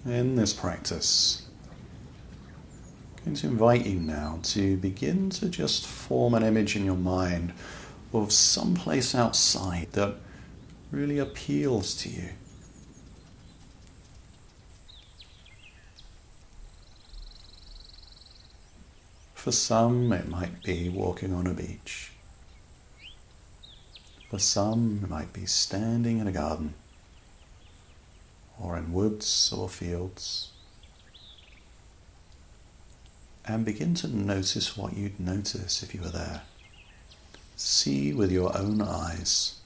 in this practice, I'm going to invite you now to begin to just form an image in your mind of some place outside that really appeals to you. For some, it might be walking on a beach. For some, it might be standing in a garden, or in woods or fields. And begin to notice what you'd notice if you were there. See with your own eyes.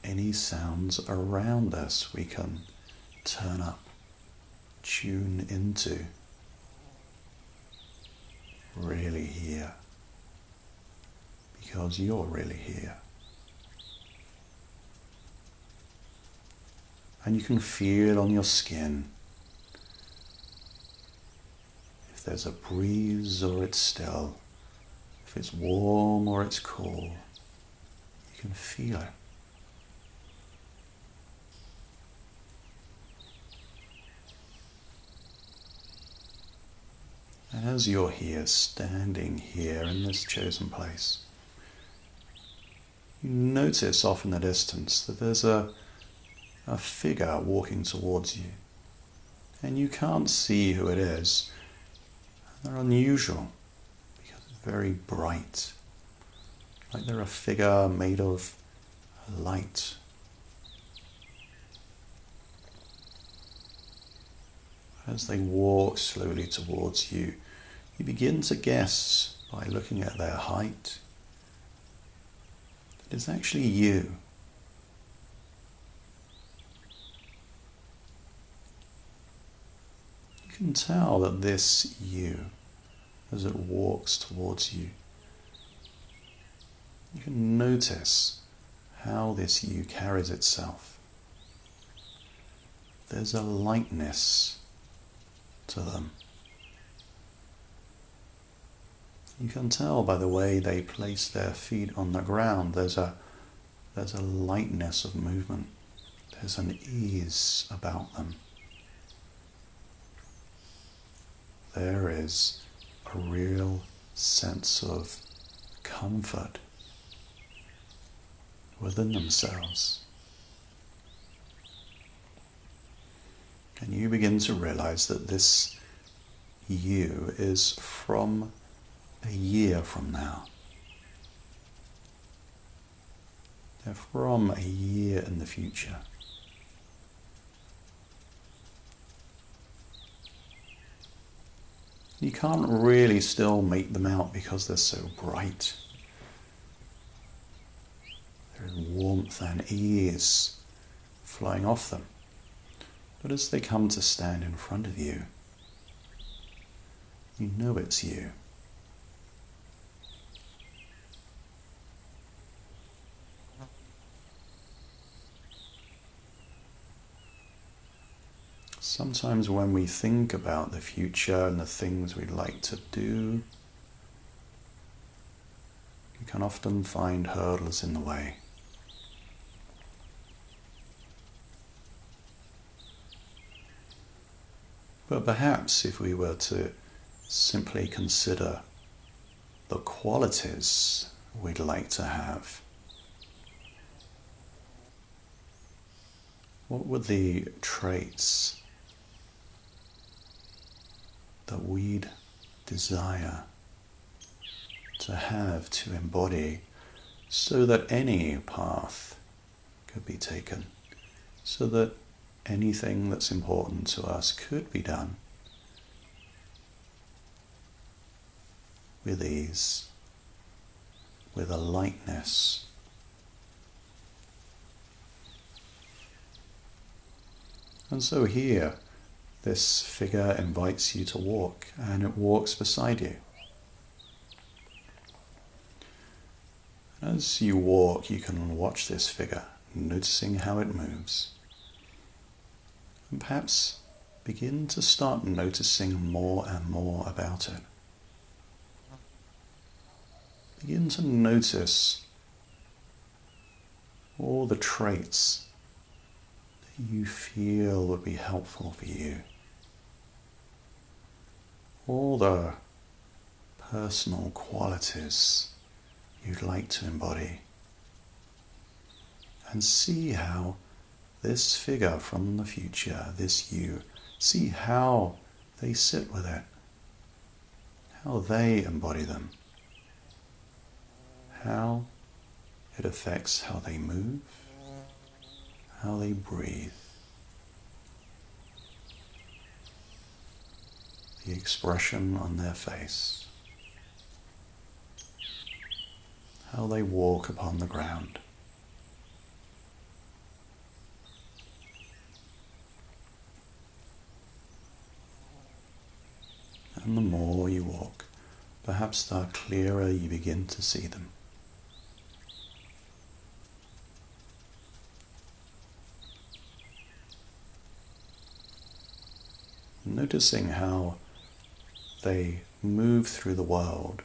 Any sounds around us we can turn up, tune into, really hear, because you're really here. And you can feel on your skin if there's a breeze or it's still, if it's warm or it's cool. You can feel it. And as you're here, standing here in this chosen place, you notice off in the distance that there's a figure walking towards you. And you can't see who it is. They're unusual because it's very bright. Like they're a figure made of light. As they walk slowly towards you, you begin to guess by looking at their height that it's actually you. You can tell that this you, as it walks towards you, you can notice how this you carries itself. There's a lightness to them. You can tell by the way they place their feet on the ground. There's a lightness of movement. There's an ease about them. There is a real sense of comfort within themselves. And you begin to realize that this you is from a year from now. They're from a year in the future. You can't really still make them out because they're so bright. There's warmth and ease flowing off them. But as they come to stand in front of you, you know it's you. Sometimes when we think about the future and the things we'd like to do, we can often find hurdles in the way. But perhaps if we were to simply consider the qualities we'd like to have, what would the traits that we'd desire to have, to embody, so that any path could be taken, so that anything that's important to us could be done with ease, with a lightness. And so here, this figure invites you to walk, and it walks beside you. As you walk, you can watch this figure, noticing how it moves. And perhaps begin to start noticing more and more about it. Begin to notice all the traits that you feel would be helpful for you, all the personal qualities you'd like to embody, and see how this figure from the future, this you, see how they sit with it, how they embody them, how it affects how they move, how they breathe, the expression on their face, how they walk upon the ground. And the more you walk, perhaps the clearer you begin to see them. Noticing how they move through the world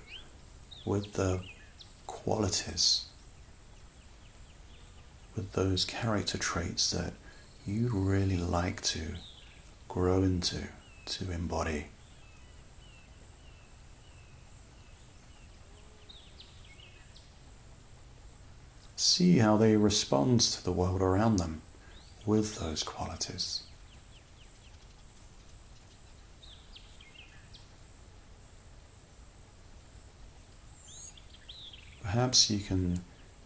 with the qualities, with those character traits that you'd really like to grow into, to embody. See how they respond to the world around them with those qualities. Perhaps you can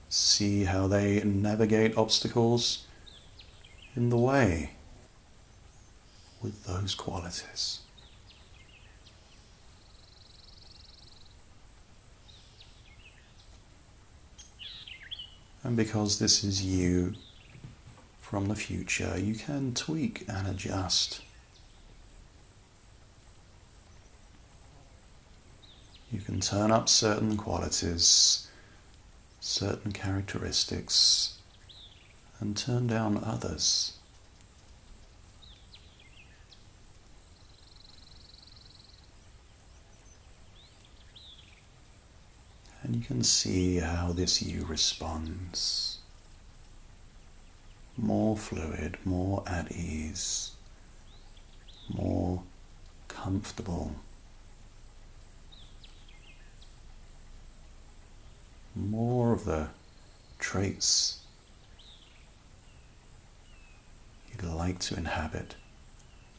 see how they navigate obstacles in the way with those qualities. And because this is you from the future, you can tweak and adjust. You can turn up certain qualities, certain characteristics, and turn down others. And you can see how this you responds. More fluid, more at ease, more comfortable, more of the traits you'd like to inhabit,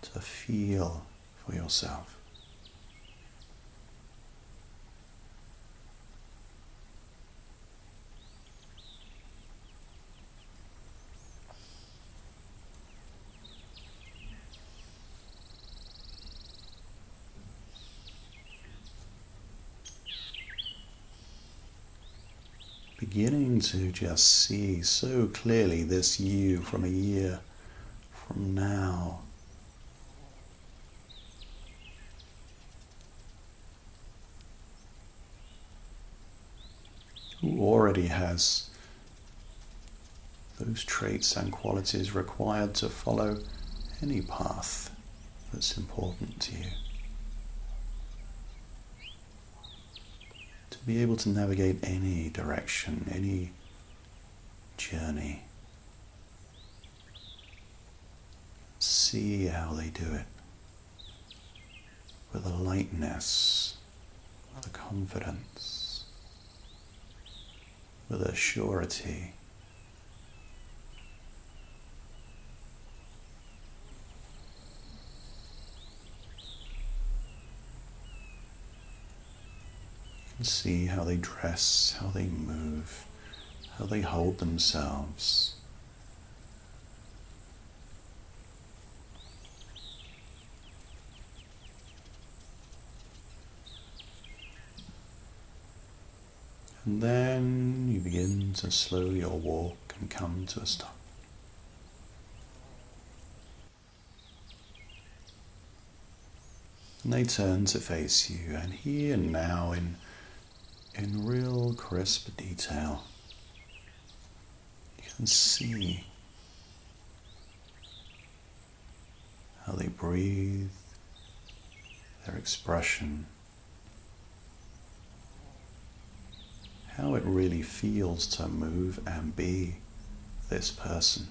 to feel for yourself. Beginning to just see so clearly this you from a year from now. Who already has those traits and qualities required to follow any path that's important to you. To be able to navigate any direction, any journey. See how they do it with a lightness, with a confidence, with a surety. See how they dress, how they move, how they hold themselves. And then you begin to slow your walk and come to a stop. And they turn to face you, and here and now in real crisp detail, you can see how they breathe, their expression, how it really feels to move and be this person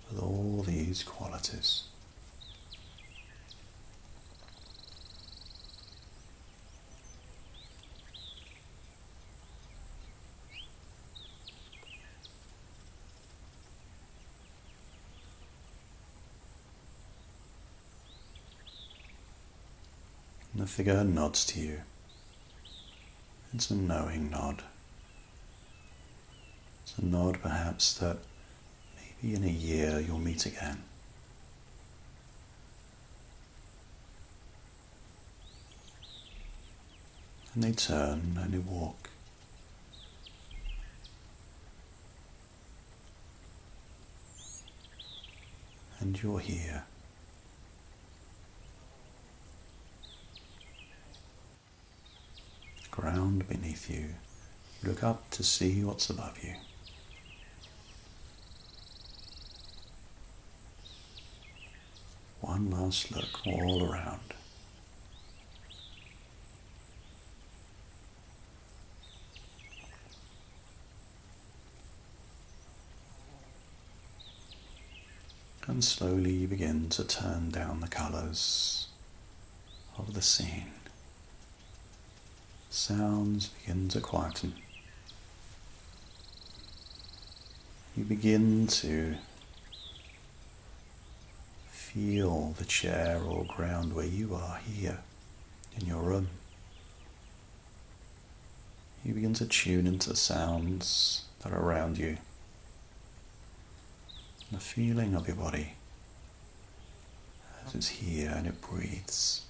with all these qualities. And the figure nods to you. It's a knowing nod. It's a nod perhaps that maybe in a year you'll meet again. And they turn and they walk. And you're here. Ground beneath you. Look up to see what's above you. One last look all around. And slowly you begin to turn down the colours of the scene. Sounds begin to quieten. You begin to feel the chair or ground where you are here in your room. You begin to tune into the sounds that are around you. The feeling of your body as it's here and it breathes.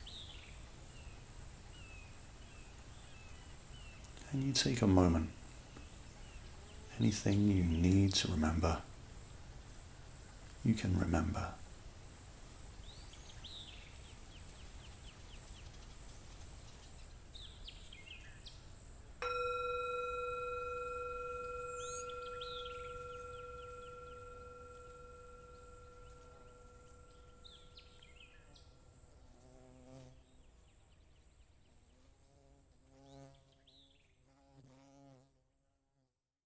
And you take a moment. Anything you need to remember, you can remember.